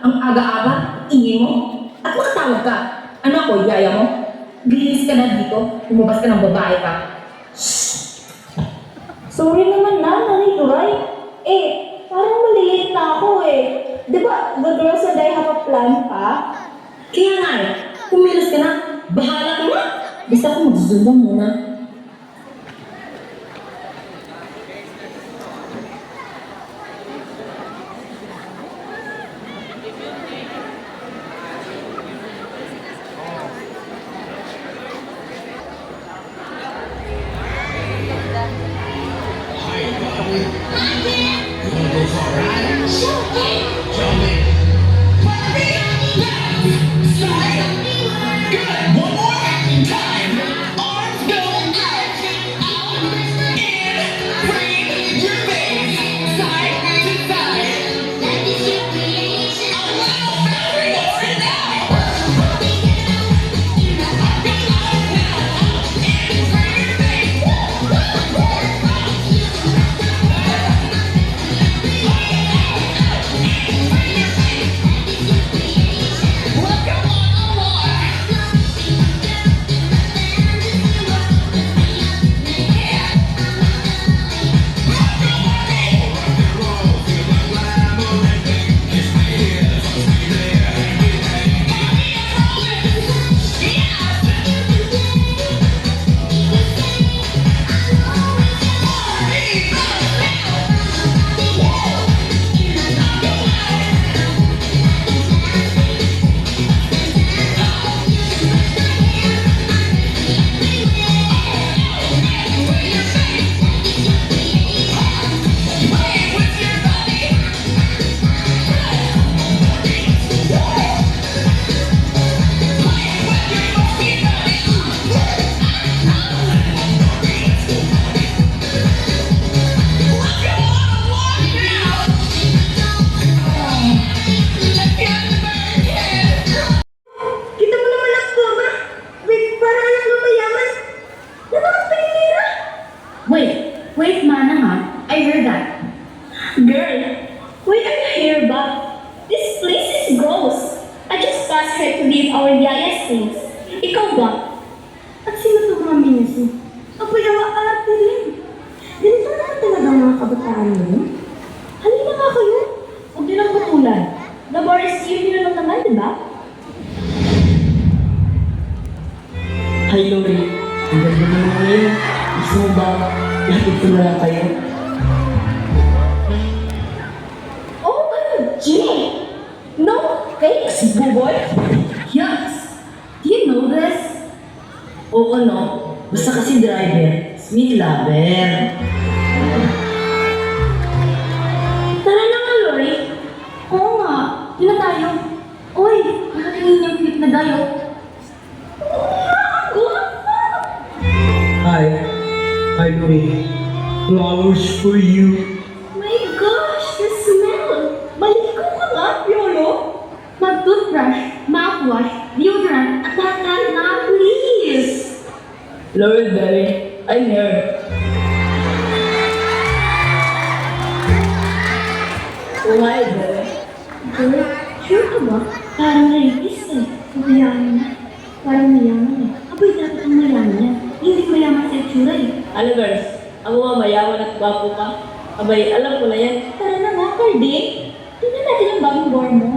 Ang aga-aga, ingin mo, at makatawag ka. Ano ko, yaya mo? Grinis ka na dito, lumabas ka ng babae ka. Sorry naman na, Nanay Duray. Parang malilate na ako Di ba, the girls and I have a plan pa? Kaya nga kumilos ka na, bahala ka na. Basta ako magsusundan muna. Good. One more time. Arms go Girl, why are you here ba? This place is gross. I just passed her to leave our Yaya's place. Ikaw ba? At sino to mga minisi? Apoy ang ate rin. Ganito naman talaga ang mga kabataan mo. Halina nga kayo. Huwag din ang kutulan. The bar is here nyo lang naman, di ba? Hi, Lori. Ang ganda mo ngayon. Gusto mo ba? Lapit ko na lang kayo. OMG! No thanks, buboy! Yes! Do you know this? Oo, no. Basta kasi driver. Sweet lover. Tara na nga, Lori. Oo nga. Yun na tayo. Uy, nakatingin yung clip na dayo. Hi. Hi, Lori. Flowers for you. My gosh, the smell! Balik ko ka nga, Yolo! Mag-toothbrush, mouthwash, deodorant, at lahat na, please! Lord, Barry. I'm here. Oh, hi, Barry. Girl, sure ka ba? Parang rapist eh. Mayaman na. Parang mayaman eh. Aboy, dapat ang mayaman yan. Hindi mayaman sa itsura eh. Ano, girls? Ako nga mayaman at gwapo ka. Abay, alam ko na yan. Tara na nga, Cardi. Tingnan natin yung bagong bar mo.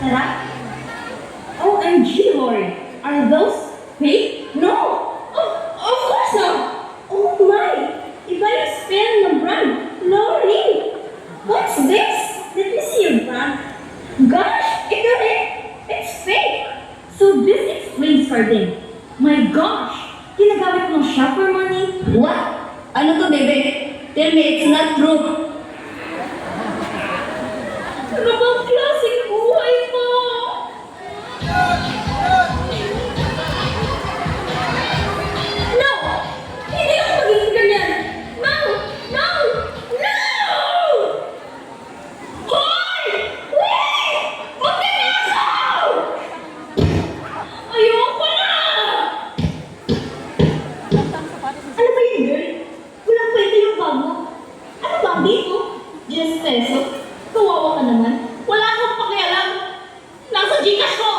Sarap? OMG, Lori. Are those fake? No! Of course not! Oh my! Iba yung spell ng brand. Lori! What's this? Let me see your brand. Gosh! Ito rin! It's fake! So this explains Cardin. My gosh! Ginagamit mo siya for money? What? Ano to, bebe? Tell me it's not true. Ano bang klaseng buhay mo? No! Hindi ako magiging ganyan! No! No! No! Hoy! Wait! Magnanakaw! Ayoko na! Ano ba yun, girl? Walang pwede yung bago. Ano ba ang dito? 10 peso? Kawawa ka naman. Wala akong pakialam. Nasa Gcash ko!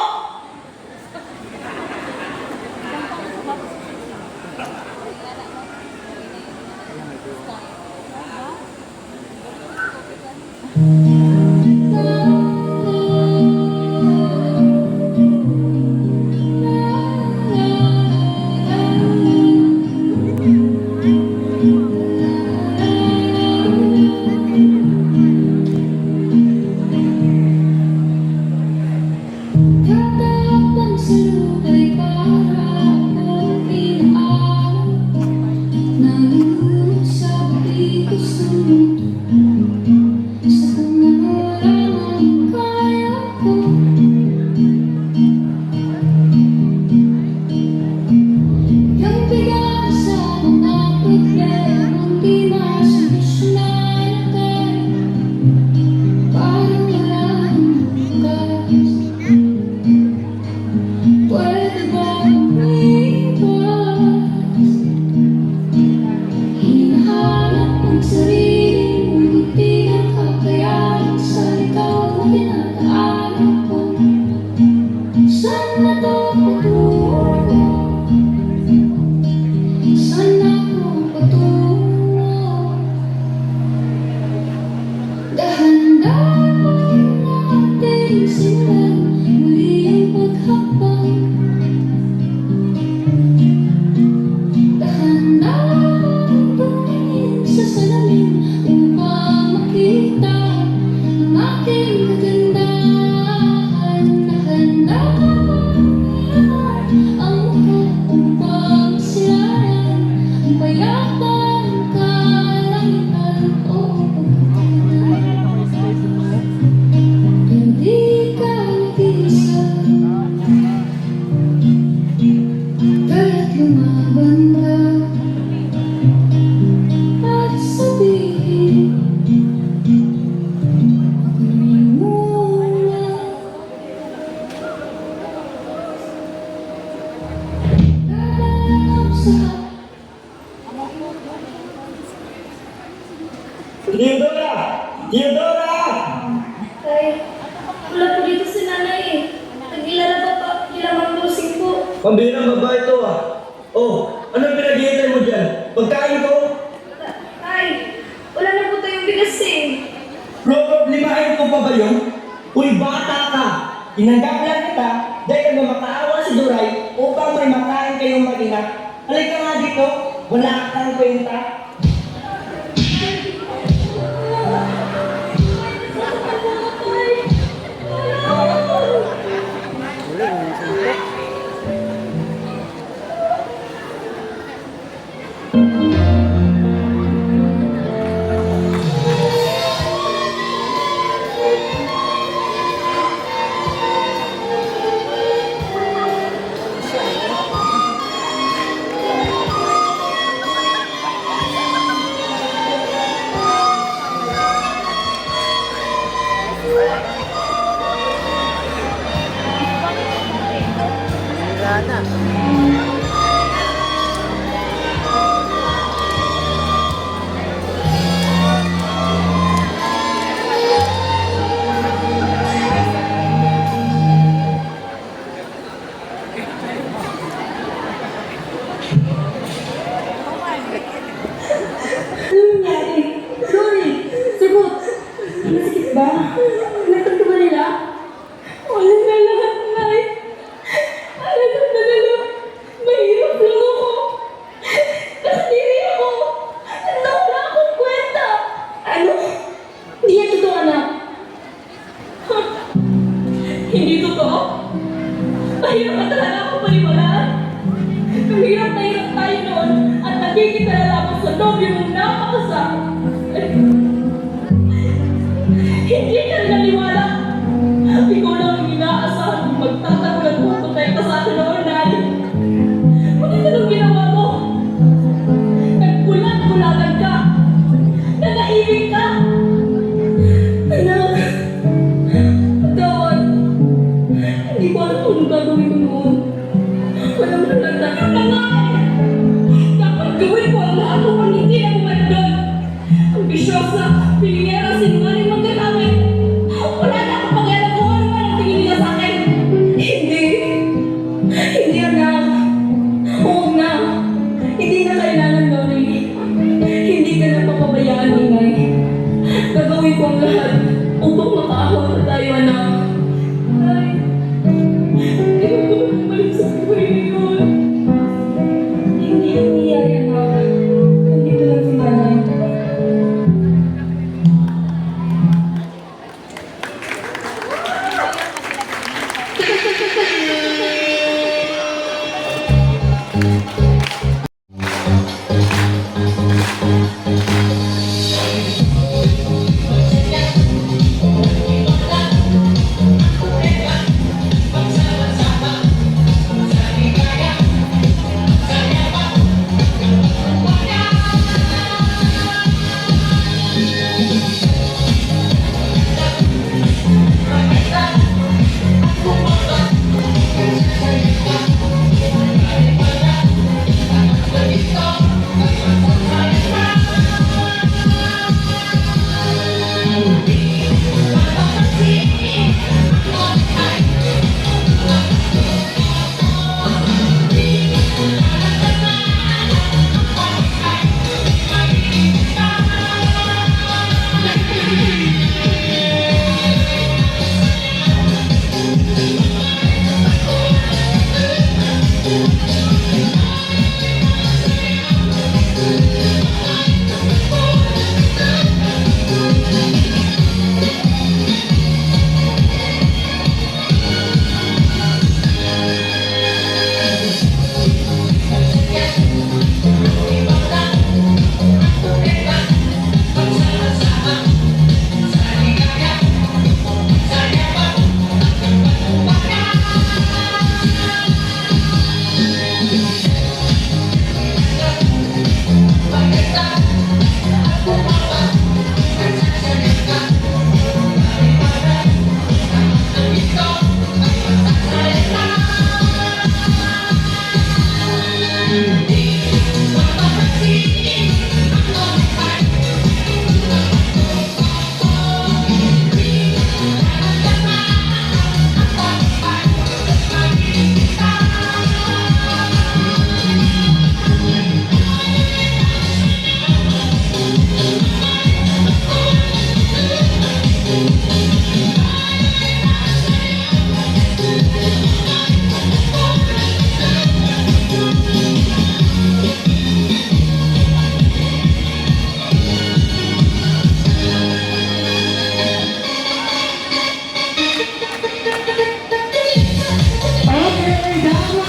Tatapang sa lupa'y para akong pinaalam. Nalulunod sa bukikos ng mundo. Sa kung nawala ang kaya ko. Yung bigat sa mga problemang di masolusyonan. Parang walang bukas. Pwede ba umiwas? Hinahanap ang sarili mong di nakakayanan sa ikaw na pinagdaanan ko. Saan na to patungo? Saan ako patungo? Dahan-dahan natin simulan muli ang paghapang. Dahan-dahan tumingin sa salamin upang makita ang aking kagandahan. Dahan-dahan iangat ang mukha upang silayan ang payapang kalangitan. Hindi ka nag-iisa, kaya't lumaban ka at sabihin ako'y muna. Dadalap sa Theodora! Theodora! Ay, wala po dito si nanay eh. Nag-ilalaba pa, ilamang dosing po. Pambirang babae ito ah. Oh, anong pinag-iintay mo dyan? Pagkain ko? Ay, wala na po tayong bigas eh. Problemahin ko pa ba yun? Uy, bata ka! Tinanggap lang kita dahil na makaawa si Duray upang may makain kayong mag-ina. Halika nga dito, wala kang kwenta. Masakit ba? Nagtag ka ba nila? Hindi totoo. Mahirap ka talaga ako paniwalaan. Mahirap na hirap tayo noon at nagkikita na lamang sa nobyo mong napakasama. Hindi ka rin naniwala. Ikaw lang ang inaasahan kung magtatagulan mo kung tayo ka sa akin noon, Nani. Ngunit anong ginawa mo? Nagkulat-kulatan ka. Nanaibig ka. Anak, tawad. Hindi ko alam kung gagawin ko noon. Wala mo lang tayo na nga eh. Dapat gawin ko ang lahat kung hindi na bumalik doon. Ambisyosa, pilingera, sinungaling magkakamit. Wala na akong pag-alam kung ano man ang tingin nila sa akin. Hindi. Hindi, anak. Huwag na. Hindi na kailangan, Lori. Hindi ka na papabayaan, Ingay. Gagawin ko ang lahat upang makaahon na tayo, anak. Ay, hindi ko bumalik sa buhay ngayon. Hindi ang niyaya, anak. Nandito lang si Nanay. Okay,